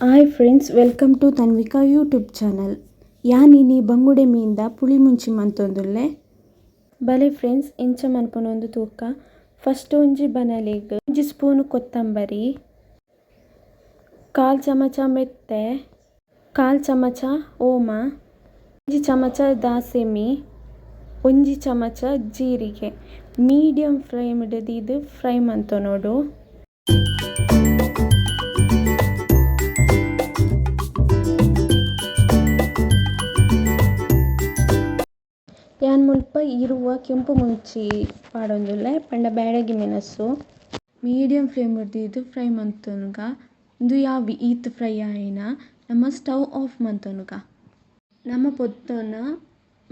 Hi friends, welcome to Tanvika YouTube channel. ಯಾನಿನಿ ಬಂಗುಡೆ ಮೀನ್ದ ಪುಳಿ ಮುಂಚಿ ಮಂತೊಂದುಲ್ಲೆ ಬಲೆ ಫ್ರೆಂಡ್ಸ್, ಇಂಚ ಮನ್ಪುನೊಂದು ತೂಕ. ಫಸ್ಟ್ ಒಂಜಿ ಬನಲಿಗ್ ಒಂಜಿ ಸ್ಪೂನು ಕೊತ್ತಂಬರಿ, 1/4 ಚಮಚ ಮೆತ್ತೆ, 1/4 ಚಮಚ ಓಮ, 1 ಚಮಚ ದಾಸೆಮಿ, 1 ಚಮಚ ಜೀರಿಗೆ. ಮೀಡಿಯಂ ಫ್ಲೇಮ್ಡ್ ಇದು ಫ್ರೈ ಮಂತೊನೋಡು. ಯಾನ್ ಮುಲ್ಪ ಇರುವ ಕೆಂಪು ಮುಂಚಿ ಪಾಡೊಂದುಲ್ಲೆ ಪಂಡ ಬ್ಯಾಡಗಿ ಮೆಣಸು. ಮೀಡಿಯಂ ಫ್ಲೇಮ್ ಇದು ಫ್ರೈ ಮಂತೊನುಗ ಇಂದು ಯಾವಿ ಈತ್ ಫ್ರೈ ಆಯಿನ ನಮ್ಮ ಸ್ಟವ್ ಆಫ್ ಮಂತೊನುಗ. ನಮ್ಮ ಪೊತ್ತೊನ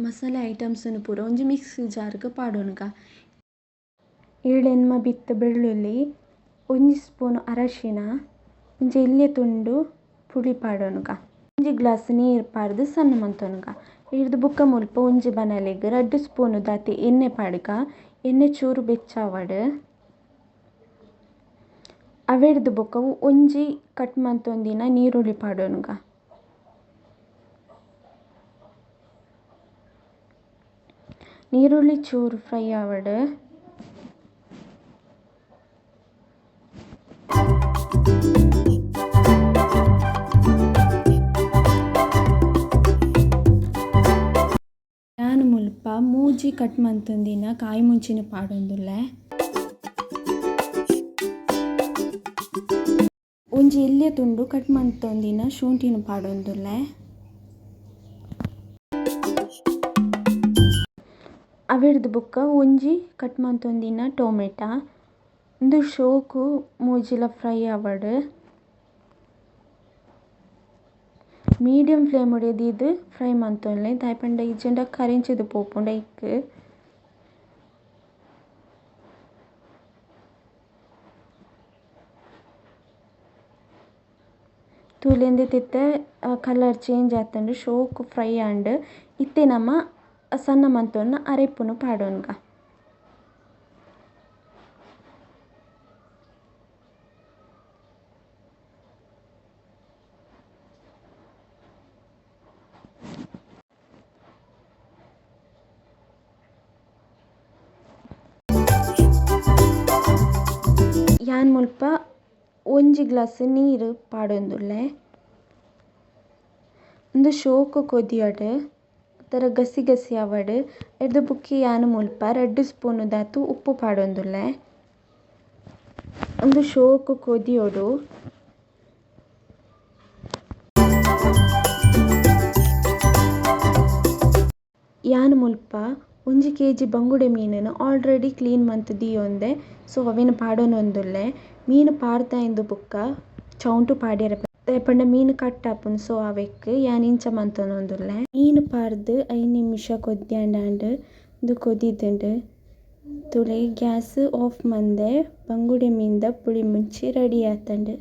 ಮಸಾಲೆ ಐಟಮ್ಸನ್ನು ಪೂರ ಒಂಜಿ ಮಿಕ್ಸಿ ಜಾರ್ಗ್ ಪಾಡೊನುಗ. ಏಳೆನ್ಮ ಬಿತ್ತ ಬೆಳ್ಳುಳ್ಳಿ, 1 ಸ್ಪೂನ್ ಅರಶಿನ, ಒಂಜಿ ಎಲ್ಯ ತುಂಡು ಪುಳಿ ಪಾಡೊನುಗ. 1 ಗ್ಲಾಸ್ ನೀರು ಪಾಡ್ದು ಸಣ್ಣ ಮಂತೊನುಗ. ಇಡ್ದು ಬುಕ್ಕ ಮುಲ್ಪ ಒಂಜಿ ಬನಲಿಗ್ 2 ಸ್ಪೂನ್ ದಾತೆ ಎಣ್ಣೆ ಪಾಡ್ಗ. ಎಣ್ಣೆ ಚೂರು ಬೆಚ್ಚಾವಡ್ ಅವೆಡ್ದು ಬೊಕ್ಕ ಒಂಜಿ ಕಟ್ ಮಂತೊಂದಿನ ನೀರುಳ್ಳಿ ಪಾಡೊನುಗ. ನೀರುಳ್ಳಿ ಚೂರು ಫ್ರೈ ಆವಡ್ ನಾನು ಮುಲ್ಪ ಮೂಜಿ ಕಟ್ ಮಂತೊಂದಿನ ಕಾಯಿ ಮುಂಚಿನ ಪಾಡೊಂದುಲ್ಲೆ. ಒಂಜಿ ಎಲ್ಯ ತುಂಡು ಕಟ್ ಮಂತೊಂದಿನ ಶುಂಠಿನ ಪಾಡೊಂದುಲ್ಲೆ. ಅವೆಡ್ದು ಬೊಕ್ಕ ಒಂಜಿ ಕಟ್ ಮಂತೊಂದಿನ ಟೊಮೆಟ. ಇಂದು ಶೋಕು ಮೂಜಿಲ ಫ್ರೈ ಆವಡ್ ಮೀಡಿಯಂ ಫ್ಲೇಮ್ ಇದು ಫ್ರೈ ಮಂತೊನ್ಲೆ. ದಾಯಪಂಡ ಇಜ್ಜಂಡ ಕರೆಂಚಿದು ಪೋಪುಂಡ ಇಕ್. ತೂಲೆಂದು ತಿತ್ತೆ ಕಲರ್ ಚೇಂಜ್ ಆತಂಡು ಶೋಕು ಫ್ರೈ ಆಂಡ್ ಇತ್ತೆ ನಮ ಸಣ್ಣ ಮಂತೊನ್ನ ಅರೆಪ್ಪುನು ಪಾಡೊನುಗ. ಯಾನ್ ಮುಲ್ಪ ಒಂಜಿ ಗ್ಲಾಸ್ ನೀರು ಪಾಡೊಂದುಲ್ಲೆ. ಇಂದು ಶೋಕು ಕೊದಿಯಡ್ ತರ ಗಸಿ ಗಸಿ ಆವಡ್ ಎಡ್ದು ಬುಕ್ಕಿ ಯಾನ್ ಮುಲ್ಪ 2 ಸ್ಪೂನ್ ದಾತು ಉಪ್ಪು ಪಾಡೊಂದುಲ್ಲೆ. ಇಂದು ಶೋಕು ಕೊದಿಯೊಡು ಯಾನ್ ಮುಲ್ಪ 1 kg ಬಂಗುಡೆ ಮೀನನ್ನು ಆಲ್ರೆಡಿ ಕ್ಲೀನ್ ಮಂತ್ ದಿಯೊಂದೆ. ಸೊ ಅವೆನ್ ಪಾಡೊನೊಂದುಲ್ಲೆ. ಮೀನು ಪಾಡ್ದಾಯ್ದು ಬುಕ್ಕ ಚೌಂಟು ಪಾಡ್ಯರೆ ಪಂಡ ಮೀನು ಕಟ್ ಆಪುಂಡು. ಸೊ ಅವೆಕ್ ಯಾನ್ ಇಂಚ ಮಂತೊನೊಂದುಲ್ಲೆ. ಮೀನು ಪಾಡ್ದು 5 ನಿಮಿಷ ಕೊದ್ಯಾಂಡಾಂಡ್ ಇಂದು ಕೊದಿದ್ಂಡ್ ತುಲೆ ಗ್ಯಾಸ್ ಆಫ್ ಮಂದೆ ಬಂಗುಡೆ ಮೀನ್ದ ಪುಳಿ ಮುಂಚಿ ರೆಡಿ ಆತಂಡ್.